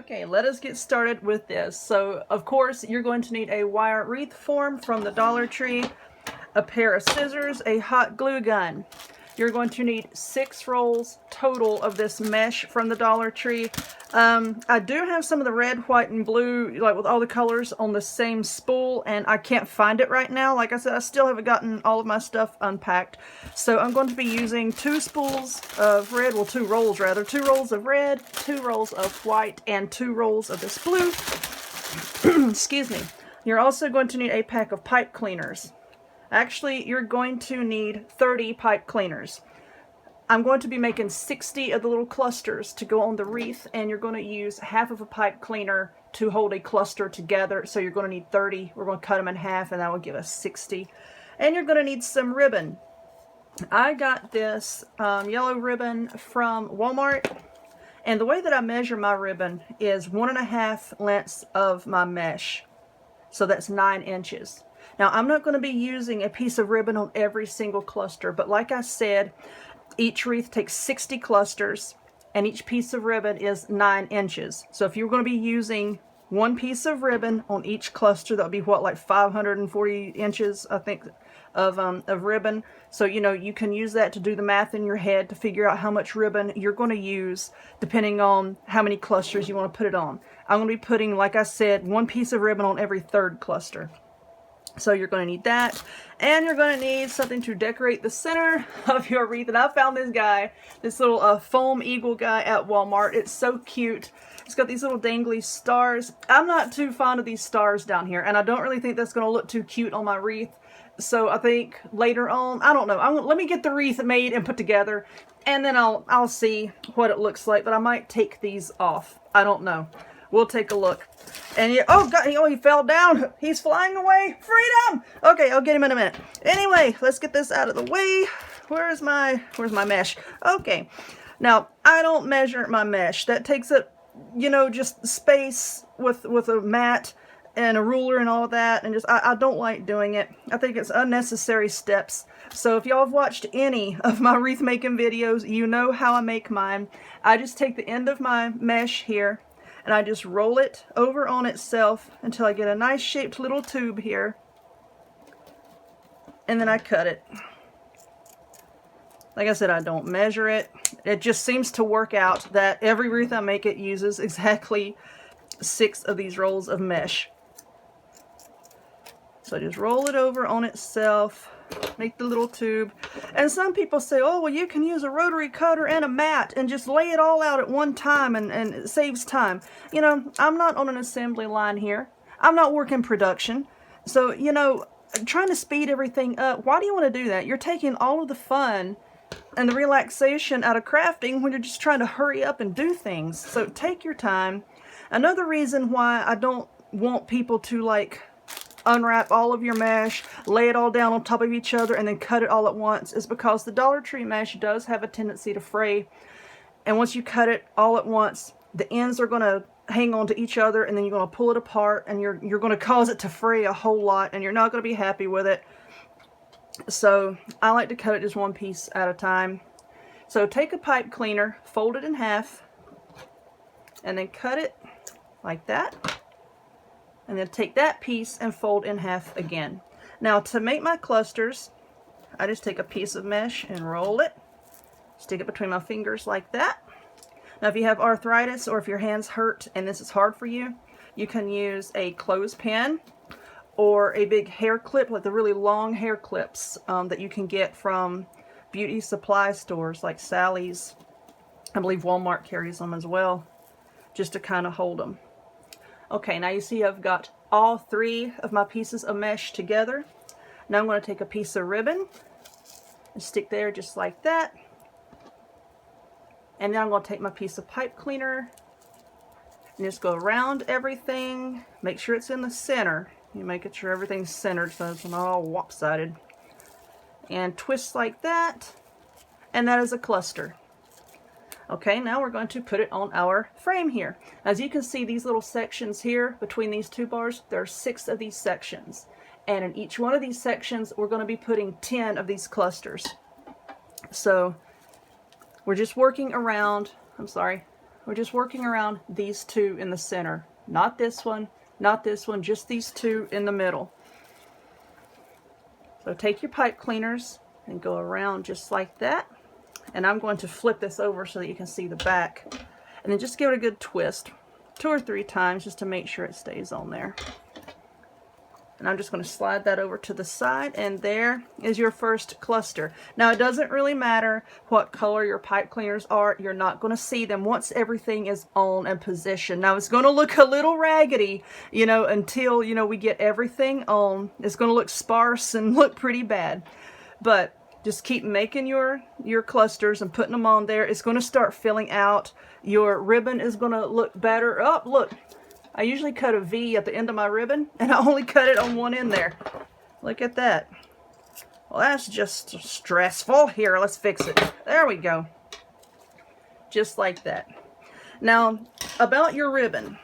Okay, let us get started with this. So, of course, you're going to need a wire wreath form from the Dollar Tree, a pair of scissors, a hot glue gun. You're going to need 6 rolls total of this mesh from the Dollar Tree. I do have some of the red, white, and blue, like with all the colors on the same spool, and I can't find it right now. Like I said, I still haven't gotten all of my stuff unpacked. So I'm going to be using 2 spools of red, well 2 rolls rather, 2 rolls of red, 2 rolls of white, and 2 rolls of this blue. Excuse me. You're also going to need a pack of pipe cleaners. Actually, you're going to need 30 pipe cleaners. I'm going to be making 60 of the little clusters to go on the wreath, and you're going to use half of a pipe cleaner to hold a cluster together. So you're going to need 30. We're going to cut them in half, and that will give us 60. And you're going to need some ribbon. I got this yellow ribbon from Walmart, and the way that I measure my ribbon is 1.5 lengths of my mesh. So that's 9 inches. Now, I'm not going to be using a piece of ribbon on every single cluster, but like I said, each wreath takes 60 clusters, and each piece of ribbon is 9 inches. So if you're going to be using one piece of ribbon on each cluster, that would be what, like 540 inches, I think, of ribbon. So, you know, you can use that to do the math in your head to figure out how much ribbon you're going to use depending on how many clusters you want to put it on. I'm going to be putting, like I said, one piece of ribbon on every 3rd cluster. So you're going to need that, and you're going to need something to decorate the center of your wreath. And I found this guy, this little foam eagle guy at Walmart. It's so cute. It's got these little dangly stars. I'm not too fond of these stars down here, and I don't really think that's going to look too cute on my wreath. So I think later on, I don't know. Let me get the wreath made and put together, and then I'll see what it looks like. But I might take these off. I don't know. We'll take a look. And oh God, he fell down. He's flying away. Freedom! Okay, I'll get him in a minute. Anyway, let's get this out of the way. Where's my mesh? Okay. Now, I don't measure my mesh. That takes up, you know, just space with a mat and a ruler and all that, and just I don't like doing it. I think it's unnecessary steps. So if y'all have watched any of my wreath making videos, you know how I make mine. I just take the end of my mesh here, and I just roll it over on itself until I get a nice shaped little tube here. And then I cut it. Like I said, I don't measure it. It just seems to work out that every wreath I make, it uses exactly 6 of these rolls of mesh. So I just roll it over on itself, make the little tube. And some people say, oh, well, you can use a rotary cutter and a mat and just lay it all out at one time, and it saves time. You know, I'm not on an assembly line here. I'm not working production. So, you know, trying to speed everything up, why do you want to do that? You're taking all of the fun and the relaxation out of crafting when you're just trying to hurry up and do things. So take your time. Another reason why I don't want people to, like, unwrap all of your mesh, lay it all down on top of each other, and then cut it all at once is because the Dollar Tree mesh does have a tendency to fray. And once you cut it all at once, the ends are going to hang on to each other, and then you're going to pull it apart, and you're going to cause it to fray a whole lot, and you're not going to be happy with it. So I like to cut it just one piece at a time. So take a pipe cleaner, fold it in half, and then cut it like that. And then take that piece and fold in half again. Now, to make my clusters, I just take a piece of mesh and roll it. Stick it between my fingers like that. Now, if you have arthritis or if your hands hurt and this is hard for you, you can use a clothespin or a big hair clip, like the really long hair clips that you can get from beauty supply stores like Sally's. I believe Walmart carries them as well, just to kind of hold them. Okay, now you see I've got all 3 of my pieces of mesh together. Now I'm going to take a piece of ribbon and stick there just like that. And then I'm going to take my piece of pipe cleaner and just go around everything. Make sure it's in the center. You make sure everything's centered so it's not all lopsided. And twist like that. And that is a cluster. Okay, now we're going to put it on our frame here. As you can see, these little sections here between these 2 bars, there are 6 of these sections. And in each one of these sections, we're going to be putting 10 of these clusters. So we're just working around, I'm sorry, We're just working around these two in the center. Not this one, not this one, just these two in the middle. So take your pipe cleaners and go around just like that. And I'm going to flip this over so that you can see the back. And then just give it a good twist 2 or 3 times just to make sure it stays on there. And I'm just going to slide that over to the side, and there is your first cluster. Now, it doesn't really matter what color your pipe cleaners are. You're not going to see them once everything is on and positioned. Now, it's going to look a little raggedy, you know, until, you know, we get everything on. It's going to look sparse and look pretty bad. But just keep making your clusters and putting them on there. It's going to start filling out. Your ribbon is going to look better. Oh, look. I usually cut a V at the end of my ribbon, and I only cut it on one end there. Look at that. Well, that's just stressful. Here, let's fix it. There we go. Just like that. Now, about your ribbon.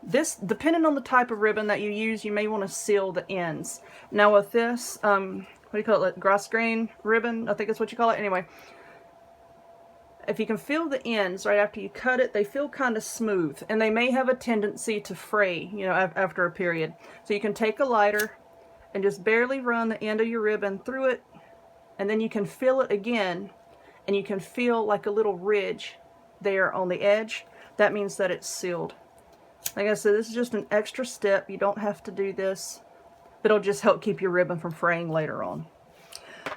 This, depending on the type of ribbon that you use, you may want to seal the ends. Now with this, what do you call it? Grosgrain ribbon? I think that's what you call it. Anyway. If you can feel the ends right after you cut it, they feel kind of smooth, and they may have a tendency to fray, you know, after a period. So you can take a lighter and just barely run the end of your ribbon through it, and then you can feel it again, and you can feel like a little ridge there on the edge. That means that it's sealed. Like I said, this is just an extra step. You don't have to do this, but it'll just help keep your ribbon from fraying later on.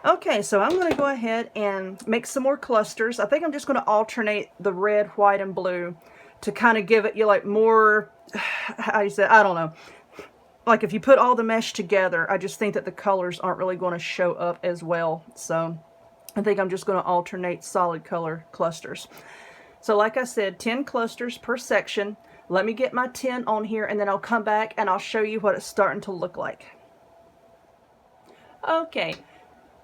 Okay, so I'm going to go ahead and make some more clusters. I think I'm just going to alternate the red, white, and blue to kind of give it, you like, more, how you say, I don't know. Like if you put all the mesh together, I just think that the colors aren't really going to show up as well. So I think I'm just going to alternate solid color clusters. So like I said, 10 clusters per section. Let me get my 10 on here, and then I'll come back and I'll show you what it's starting to look like. Okay.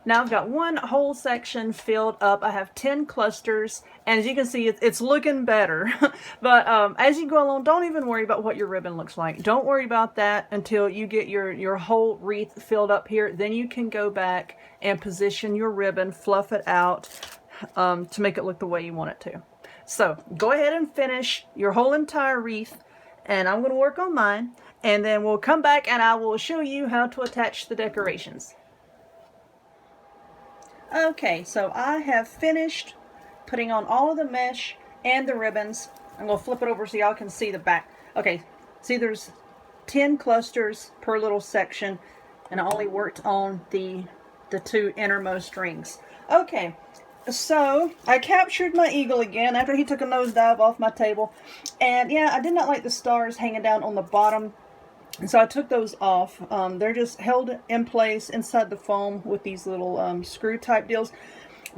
Now I've got one whole section filled up. I have 10 clusters, and as you can see, it's looking better. But as you go along, don't even worry about what your ribbon looks like. Don't worry about that until you get your whole wreath filled up here. Then you can go back and position your ribbon, fluff it out to make it look the way you want it to. So go ahead and finish your whole entire wreath, and I'm going to work on mine, and then we'll come back and I will show you how to attach the decorations. Okay, so I have finished putting on all of the mesh and the ribbons. I'm going to flip it over so y'all can see the back. Okay, see there's 10 clusters per little section, and I only worked on the 2 innermost rings. Okay, so I captured my eagle again after he took a nosedive off my table. And yeah, I did not like the stars hanging down on the bottom. And so I took those off. They're just held in place inside the foam with these little screw type deals.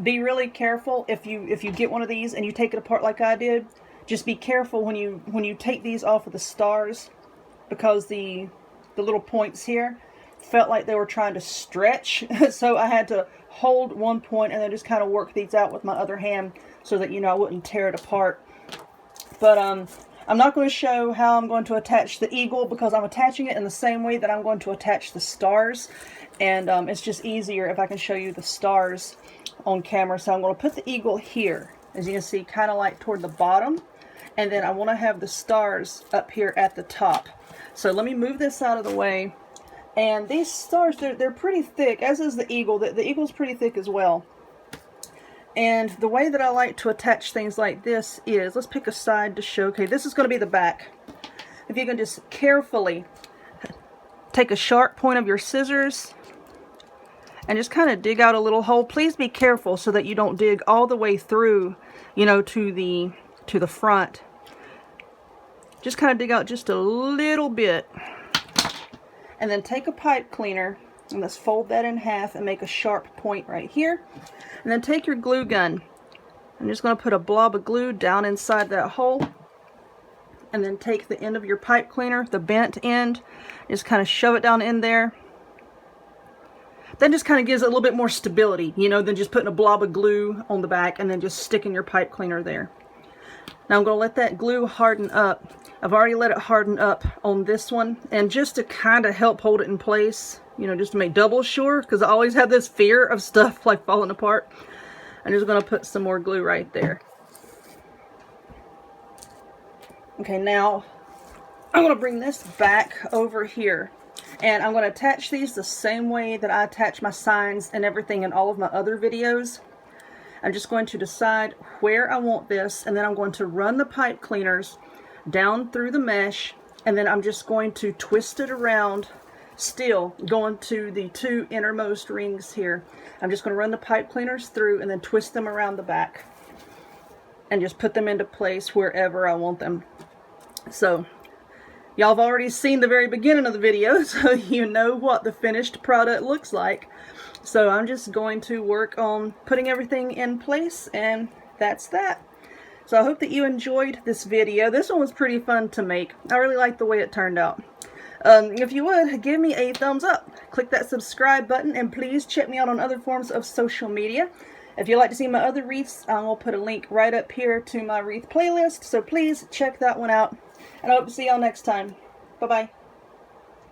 Be really careful if you get one of these and you take it apart like I did. Just be careful when you take these off of the stars, because the little points here felt like they were trying to stretch. So I had to hold one point and then just kind of work these out with my other hand so that, you know, I wouldn't tear it apart. But I'm not going to show how I'm going to attach the eagle, because I'm attaching it in the same way that I'm going to attach the stars. And it's just easier if I can show you the stars on camera. So I'm going to put the eagle here, as you can see, kind of like toward the bottom. And then I want to have the stars up here at the top. So let me move this out of the way. And these stars, they're pretty thick, as is the eagle. The eagle's pretty thick as well. And the way that I like to attach things like this is, let's pick a side to show. Okay, this is going to be the back. If you can just carefully take a sharp point of your scissors and just kind of dig out a little hole. Please be careful so that you don't dig all the way through, you know, to the front. Just kind of dig out just a little bit. And then take a pipe cleaner and let's fold that in half and make a sharp point right here. And then take your glue gun. I'm just going to put a blob of glue down inside that hole. And then take the end of your pipe cleaner, the bent end, just kind of shove it down in there. That just kind of gives it a little bit more stability, you know, than just putting a blob of glue on the back and then just sticking your pipe cleaner there. Now I'm going to let that glue harden up. I've already let it harden up on this one. And just to kind of help hold it in place, you know, just to make double sure, because I always have this fear of stuff like falling apart, I'm just going to put some more glue right there. Okay, now I'm going to bring this back over here. And I'm going to attach these the same way that I attach my signs and everything in all of my other videos. I'm just going to decide where I want this, and then I'm going to run the pipe cleaners down through the mesh, and then I'm just going to twist it around, still going to the 2 innermost rings here. I'm just going to run the pipe cleaners through and then twist them around the back and just put them into place wherever I want them. So y'all have already seen the very beginning of the video, so you know what the finished product looks like. So I'm just going to work on putting everything in place, and that's that. So I hope that you enjoyed this video. This one was pretty fun to make. I really like the way it turned out. If you would, give me a thumbs up. Click that subscribe button, and please check me out on other forms of social media. If you'd like to see my other wreaths, I will put a link right up here to my wreath playlist. So please check that one out. And I hope to see y'all next time. Bye-bye.